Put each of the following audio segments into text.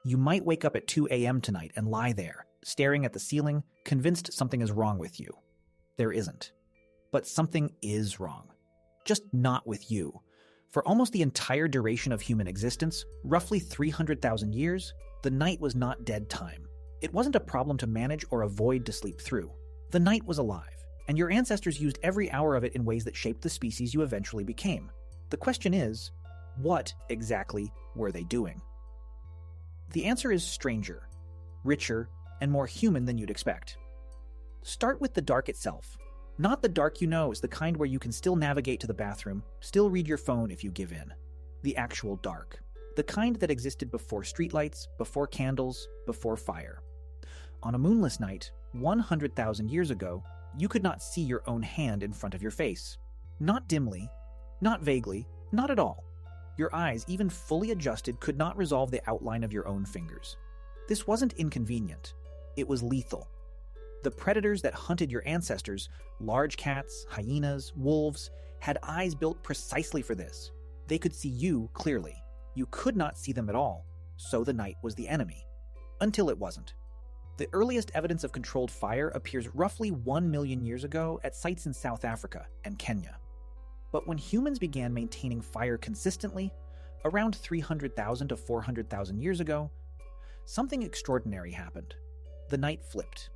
You might wake up at 2 a.m. tonight and lie there, staring at the ceiling, convinced something is wrong with you. There isn't. But something is wrong. Just not with you. For almost the entire duration of human existence, roughly 300,000 years, the night was not dead time. It wasn't a problem to manage or avoid to sleep through. The night was alive, and your ancestors used every hour of it in ways that shaped the species you eventually became. The question is, what exactly were they doing? The answer is stranger, richer, and more human than you'd expect. Start with the dark itself. Not the dark you know is the kind where you can still navigate to the bathroom, still read your phone if you give in. The actual dark. The kind that existed before streetlights, before candles, before fire. On a moonless night, 100,000 years ago, you could not see your own hand in front of your face. Not dimly, not vaguely, not at all. Your eyes, even fully adjusted, could not resolve the outline of your own fingers. This wasn't inconvenient. It was lethal. The predators that hunted your ancestors, large cats, hyenas, wolves, had eyes built precisely for this. They could see you clearly. You could not see them at all, so the night was the enemy. Until it wasn't. The earliest evidence of controlled fire appears roughly 1 million years ago at sites in South Africa and Kenya. But when humans began maintaining fire consistently, around 300,000 to 400,000 years ago, something extraordinary happened. The night flipped.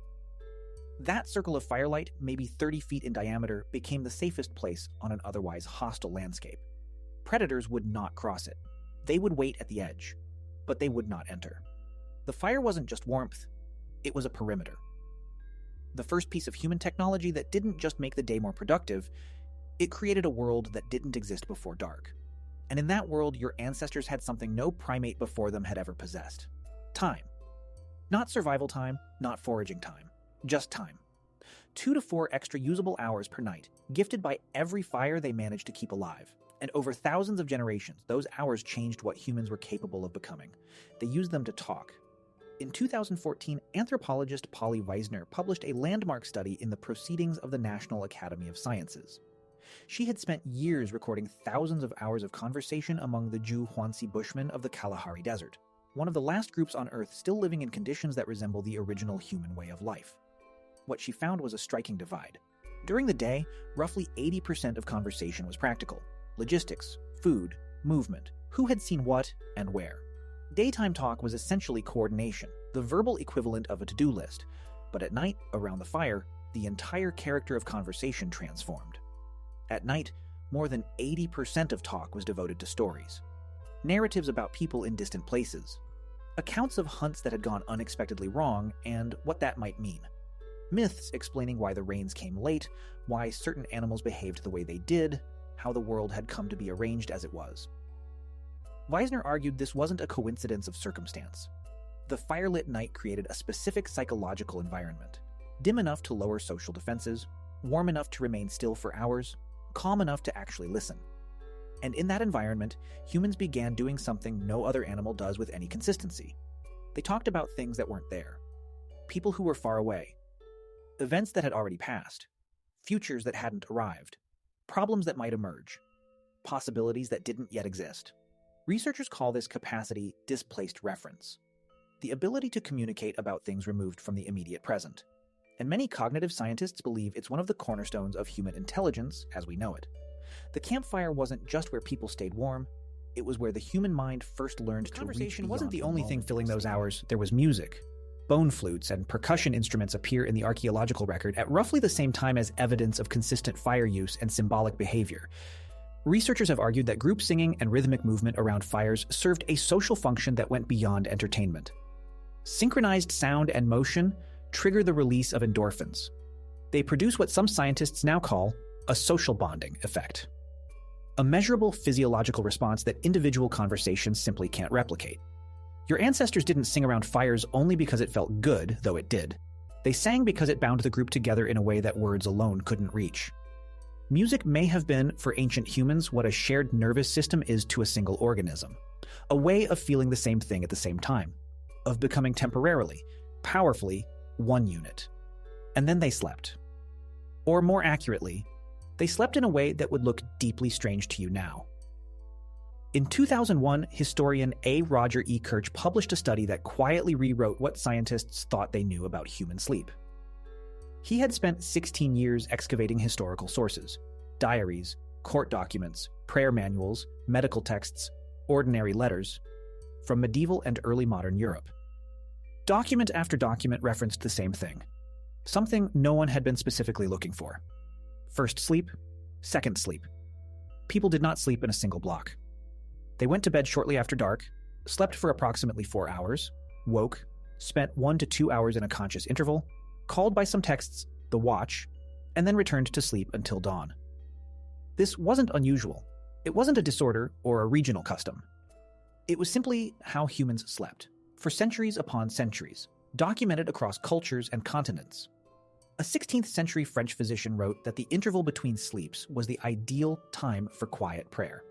That circle of firelight, maybe 30 feet in diameter, became the safest place on an otherwise hostile landscape. Predators would not cross it. They would wait at the edge, but they would not enter. The fire wasn't just warmth, it was a perimeter. The first piece of human technology that didn't just make the day more productive, it created a world that didn't exist before dark. And in that world, your ancestors had something no primate before them had ever possessed. Time. Not survival time, not foraging time. Just time. 2 to 4 extra usable hours per night, gifted by every fire they managed to keep alive. And over thousands of generations, those hours changed what humans were capable of becoming. They used them to talk. In 2014, anthropologist Polly Weisner published a landmark study in the Proceedings of the National Academy of Sciences. She had spent years recording thousands of hours of conversation among the Ju-Huansi Bushmen of the Kalahari Desert, one of the last groups on Earth still living in conditions that resemble the original human way of life. What she found was a striking divide. During the day, roughly 80% of conversation was practical. Logistics, food, movement, who had seen what and where. Daytime talk was essentially coordination, the verbal equivalent of a to-do list. But at night, around the fire, the entire character of conversation transformed. At night, more than 80% of talk was devoted to stories. Narratives about people in distant places. Accounts of hunts that had gone unexpectedly wrong and what that might mean. Myths explaining why the rains came late, why certain animals behaved the way they did, how the world had come to be arranged as it was. Weisner argued this wasn't a coincidence of circumstance. The firelit night created a specific psychological environment, dim enough to lower social defenses, warm enough to remain still for hours, calm enough to actually listen. And in that environment, humans began doing something no other animal does with any consistency. They talked about things that weren't there. People who were far away. Events that had already passed. Futures that hadn't arrived. Problems that might emerge. Possibilities that didn't yet exist. Researchers call this capacity displaced reference. The ability to communicate about things removed from the immediate present. And many cognitive scientists believe it's one of the cornerstones of human intelligence as we know it. The campfire wasn't just where people stayed warm, it was where the human mind first learned to reach beyond. Conversation wasn't the only thing filling those hours, there was music. Bone flutes and percussion instruments appear in the archaeological record at roughly the same time as evidence of consistent fire use and symbolic behavior. Researchers have argued that group singing and rhythmic movement around fires served a social function that went beyond entertainment. Synchronized sound and motion trigger the release of endorphins. They produce what some scientists now call a social bonding effect. A measurable physiological response that individual conversations simply can't replicate. Your ancestors didn't sing around fires only because it felt good, though it did. They sang because it bound the group together in a way that words alone couldn't reach. Music may have been, for ancient humans, what a shared nervous system is to a single organism. A way of feeling the same thing at the same time. Of becoming temporarily, powerfully, one unit. And then they slept. Or more accurately, they slept in a way that would look deeply strange to you now. In 2001, historian A. Roger Ekirch published a study that quietly rewrote what scientists thought they knew about human sleep. He had spent 16 years excavating historical sources, diaries, court documents, prayer manuals, medical texts, ordinary letters, from medieval and early modern Europe. Document after document referenced the same thing, something no one had been specifically looking for. First sleep, second sleep. People did not sleep in a single block. They went to bed shortly after dark, slept for approximately 4 hours, woke, spent 1 to 2 hours in a conscious interval, called by some texts the watch, and then returned to sleep until dawn. This wasn't unusual. It wasn't a disorder or a regional custom. It was simply how humans slept, for centuries upon centuries, documented across cultures and continents. A 16th century French physician wrote that the interval between sleeps was the ideal time for quiet prayer.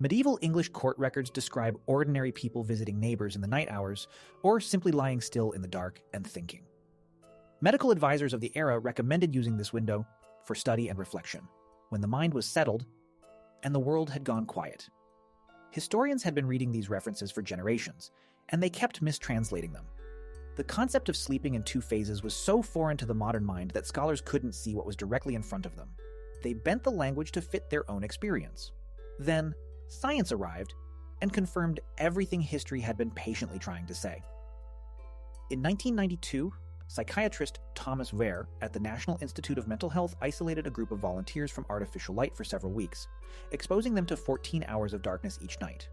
Medieval English court records describe ordinary people visiting neighbors in the night hours or simply lying still in the dark and thinking. Medical advisors of the era recommended using this window for study and reflection, when the mind was settled and the world had gone quiet. Historians had been reading these references for generations, and they kept mistranslating them. The concept of sleeping in 2 phases was so foreign to the modern mind that scholars couldn't see what was directly in front of them. They bent the language to fit their own experience. Then, science arrived and confirmed everything history had been patiently trying to say. In 1992, psychiatrist Thomas Wehr at the National Institute of Mental Health isolated a group of volunteers from artificial light for several weeks, exposing them to 14 hours of darkness each night.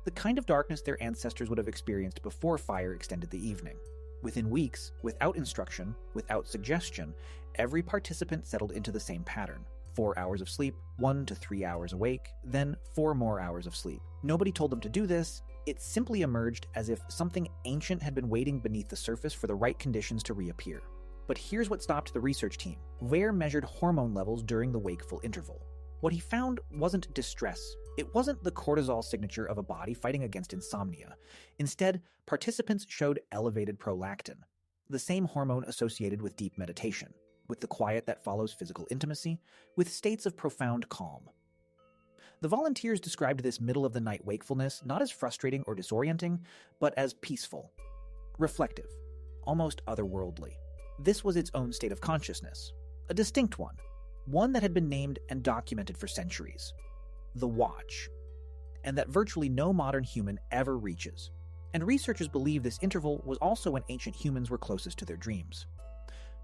The kind of darkness their ancestors would have experienced before fire extended the evening. Within weeks, without instruction, without suggestion, every participant settled into the same pattern. 4 hours of sleep, 1 to 3 hours awake, then 4 more hours of sleep. Nobody told them to do this. It simply emerged as if something ancient had been waiting beneath the surface for the right conditions to reappear. But here's what stopped the research team. Wehr measured hormone levels during the wakeful interval. What he found wasn't distress. It wasn't the cortisol signature of a body fighting against insomnia. Instead, participants showed elevated prolactin, the same hormone associated with deep meditation, with the quiet that follows physical intimacy, with states of profound calm. The volunteers described this middle-of-the-night wakefulness not as frustrating or disorienting, but as peaceful, reflective, almost otherworldly. This was its own state of consciousness, a distinct one that had been named and documented for centuries, the watch, and that virtually no modern human ever reaches. And researchers believe this interval was also when ancient humans were closest to their dreams.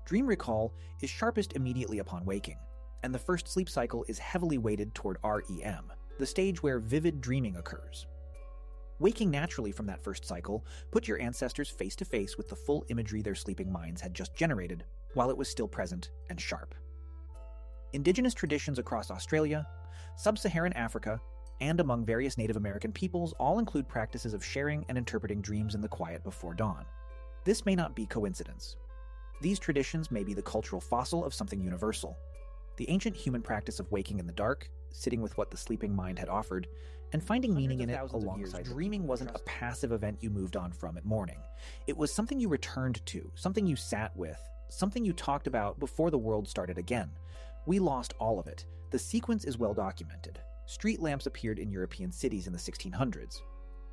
Dream recall is sharpest immediately upon waking, and the first sleep cycle is heavily weighted toward REM, the stage where vivid dreaming occurs. Waking naturally from that first cycle put your ancestors face to face with the full imagery their sleeping minds had just generated, while it was still present and sharp. Indigenous traditions across Australia, sub-Saharan Africa, and among various Native American peoples all include practices of sharing and interpreting dreams in the quiet before dawn. This may not be coincidence. These traditions may be the cultural fossil of something universal. The ancient human practice of waking in the dark, sitting with what the sleeping mind had offered, and finding meaning in it alongside dreaming wasn't a passive event you moved on from at morning. It was something you returned to, something you sat with, something you talked about before the world started again. We lost all of it. The sequence is well documented. Street lamps appeared in European cities in the 1600s.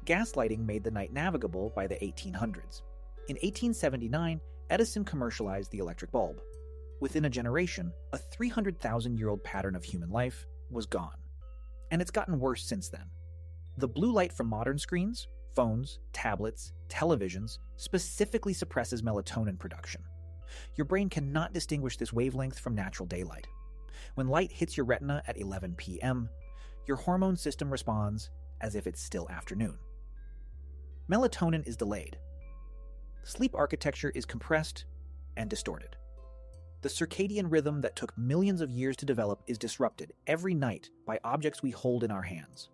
Gaslighting made the night navigable by the 1800s. In 1879, Edison commercialized the electric bulb. Within a generation, a 300,000-year-old pattern of human life was gone. And it's gotten worse since then. The blue light from modern screens, phones, tablets, televisions specifically suppresses melatonin production. Your brain cannot distinguish this wavelength from natural daylight. When light hits your retina at 11 p.m., your hormone system responds as if it's still afternoon. Melatonin is delayed. Sleep architecture is compressed and distorted. The circadian rhythm that took millions of years to develop is disrupted every night by objects we hold in our hands.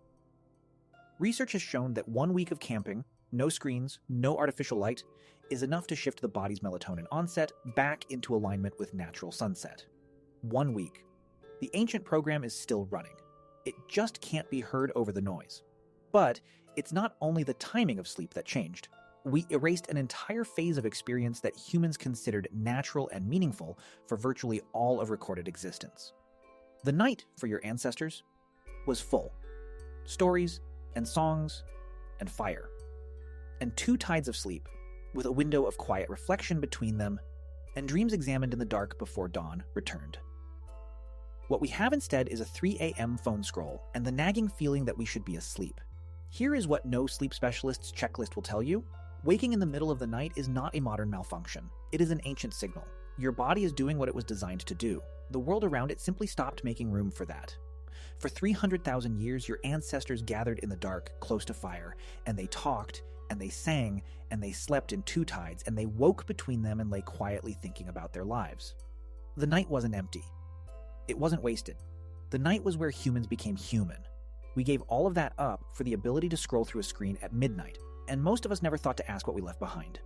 Research has shown that 1 week of camping, no screens, no artificial light, is enough to shift the body's melatonin onset back into alignment with natural sunset. 1 week. The ancient program is still running. It just can't be heard over the noise. But it's not only the timing of sleep that changed. We erased an entire phase of experience that humans considered natural and meaningful for virtually all of recorded existence. The night, for your ancestors, was full. Stories, and songs, and fire. And 2 tides of sleep, with a window of quiet reflection between them, and dreams examined in the dark before dawn returned. What we have instead is a 3 a.m. phone scroll and the nagging feeling that we should be asleep. Here is what no sleep specialist's checklist will tell you. Waking in the middle of the night is not a modern malfunction. It is an ancient signal. Your body is doing what it was designed to do. The world around it simply stopped making room for that. For 300,000 years, your ancestors gathered in the dark, close to fire, and they talked, and they sang, and they slept in 2 tides, and they woke between them and lay quietly thinking about their lives. The night wasn't empty. It wasn't wasted. The night was where humans became human. We gave all of that up for the ability to scroll through a screen at midnight, and most of us never thought to ask what we left behind.